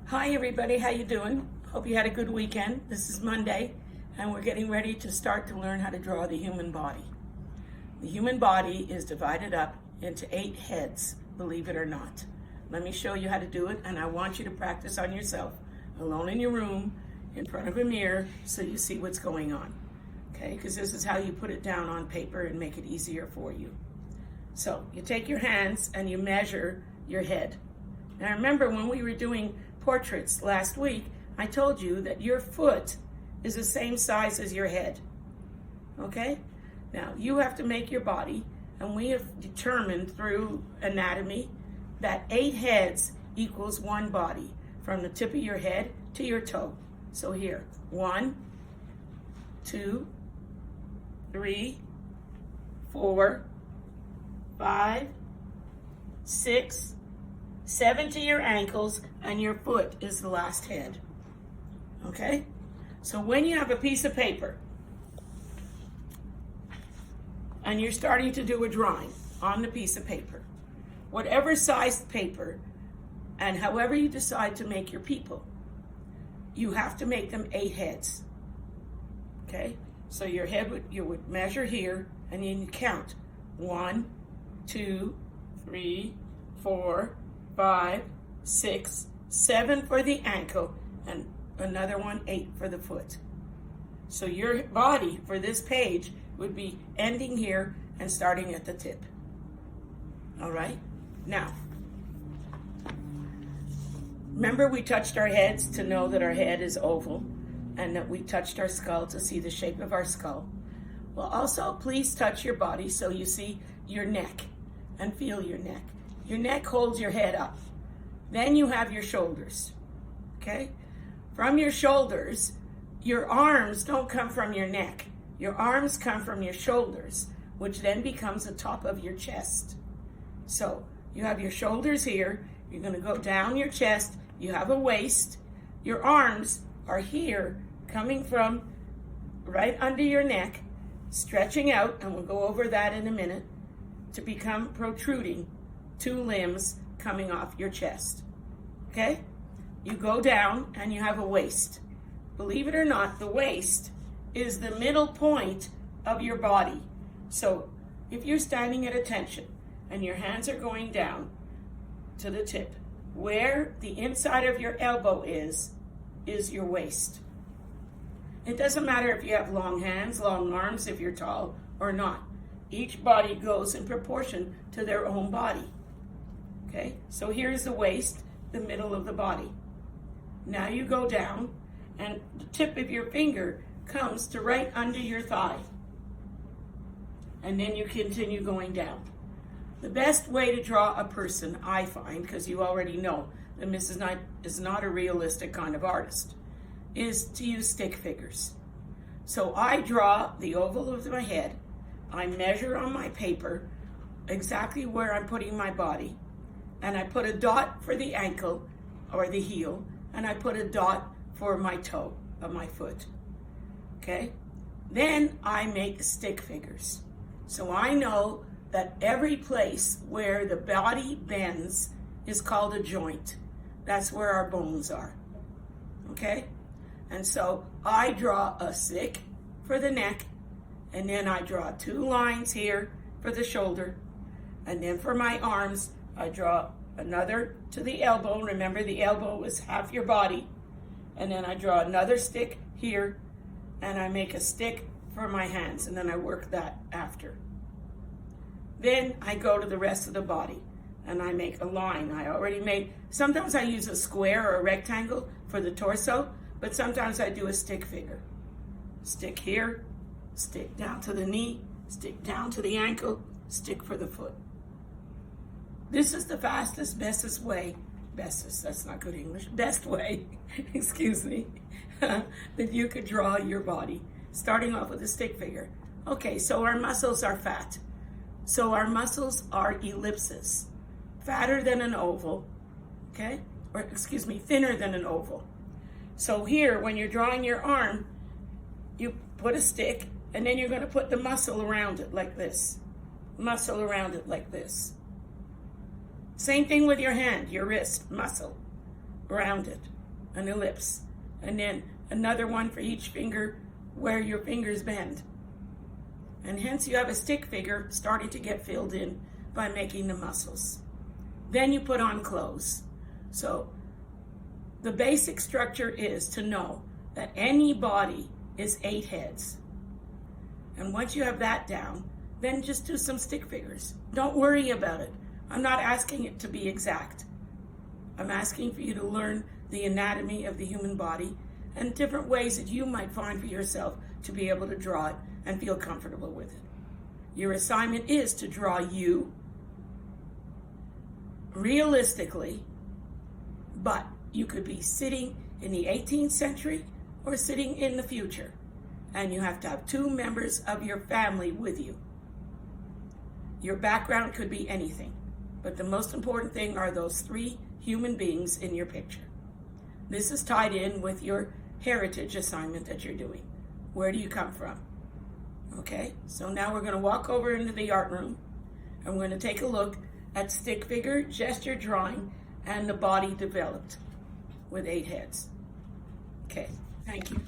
Hi everybody, how you doing? Hope you had a good weekend. This is Monday and we're getting ready to start to learn how to draw the human body. The human body is divided up into 8 heads, believe it or not. Let me show you how to do it, and I want you to practice on yourself, alone in your room, in front of a mirror, so you see what's going on. Okay, because this is how you put it down on paper and make it easier for you. So you take your hands and you measure your head. Now remember, when we were doing portraits last week, I told you that your foot is the same size as your head. Okay? Now you have to make your body, and we have determined through anatomy that 8 heads equals 1 body, from the tip of your head to your toe. So here, 1, 2, 3, 4, 5, 6, 7 to your ankles, and your foot is the last head. Okay? So when you have a piece of paper and you're starting to do a drawing on the piece of paper, whatever size paper and however you decide to make your people, you have to make them 8 heads. Okay? So your head you would measure here, and then you count 1, 2, 3, 4, 5, 6, 7 for the ankle, and another one, 8 for the foot. So your body for this page would be ending here and starting at the tip. All right? Now, remember we touched our heads to know that our head is oval, and that we touched our skull to see the shape of our skull. Well, also, please touch your body so you see your neck and feel your neck. Your neck holds your head up. Then you have your shoulders, okay? From your shoulders, your arms don't come from your neck. Your arms come from your shoulders, which then becomes the top of your chest. So you have your shoulders here. You're going to go down your chest. You have a waist. Your arms are here, coming from right under your neck, stretching out, and we'll go over that in a minute, to become protruding 2 limbs coming off your chest. Okay? You go down and you have a waist. Believe it or not, the waist is the middle point of your body. So if you're standing at attention and your hands are going down to the tip, where the inside of your elbow is your waist. It doesn't matter if you have long hands, long arms, if you're tall or not. Each body goes in proportion to their own body. Okay, so here's the waist, the middle of the body. Now you go down, and the tip of your finger comes to right under your thigh. And then you continue going down. The best way to draw a person, I find, because you already know that Mrs. Knight is not a realistic kind of artist, is to use stick figures. So I draw the oval of my head. I measure on my paper exactly where I'm putting my body, and I put a dot for the ankle or the heel, and I put a dot for my toe of my foot. Okay? Then I make stick figures. So I know that every place where the body bends is called a joint. That's where our bones are. Okay? And so I draw a stick for the neck, and then I draw 2 lines here for the shoulder, and then for my arms, I draw another to the elbow. Remember, the elbow is half your body. And then I draw another stick here, and I make a stick for my hands, and then I work that after. Then I go to the rest of the body, and I make a line. I already made, sometimes I use a square or a rectangle for the torso, but sometimes I do a stick figure. Stick here, stick down to the knee, stick down to the ankle, stick for the foot. This is the fastest, bestest way, that's not good English, best way, excuse me, that you could draw your body, starting off with a stick figure. Okay, so our muscles are fat. So our muscles are ellipses, fatter than an oval, okay? Or excuse me, thinner than an oval. So here, when you're drawing your arm, you put a stick, and then you're going to put the muscle around it like this. Muscle around it like this. Same thing with your hand, your wrist, muscle around it. an ellipse, and then another one for each finger where your fingers bend. And hence you have a stick figure starting to get filled in by making the muscles. Then you put on clothes. So the basic structure is to know that any body is 8 heads. And once you have that down, then just do some stick figures. Don't worry about it. I'm not asking it to be exact. I'm asking for you to learn the anatomy of the human body and different ways that you might find for yourself to be able to draw it and feel comfortable with it. Your assignment is to draw you realistically, but you could be sitting in the 18th century or sitting in the future, and you have to have 2 members of your family with you. Your background could be anything, but the most important thing are those 3 human beings in your picture. This is tied in with your heritage assignment that you're doing. Where do you come from? Okay, so now we're going to walk over into the art room and we're going to take a look at stick figure, gesture drawing, and the body developed with 8 heads. Okay, thank you.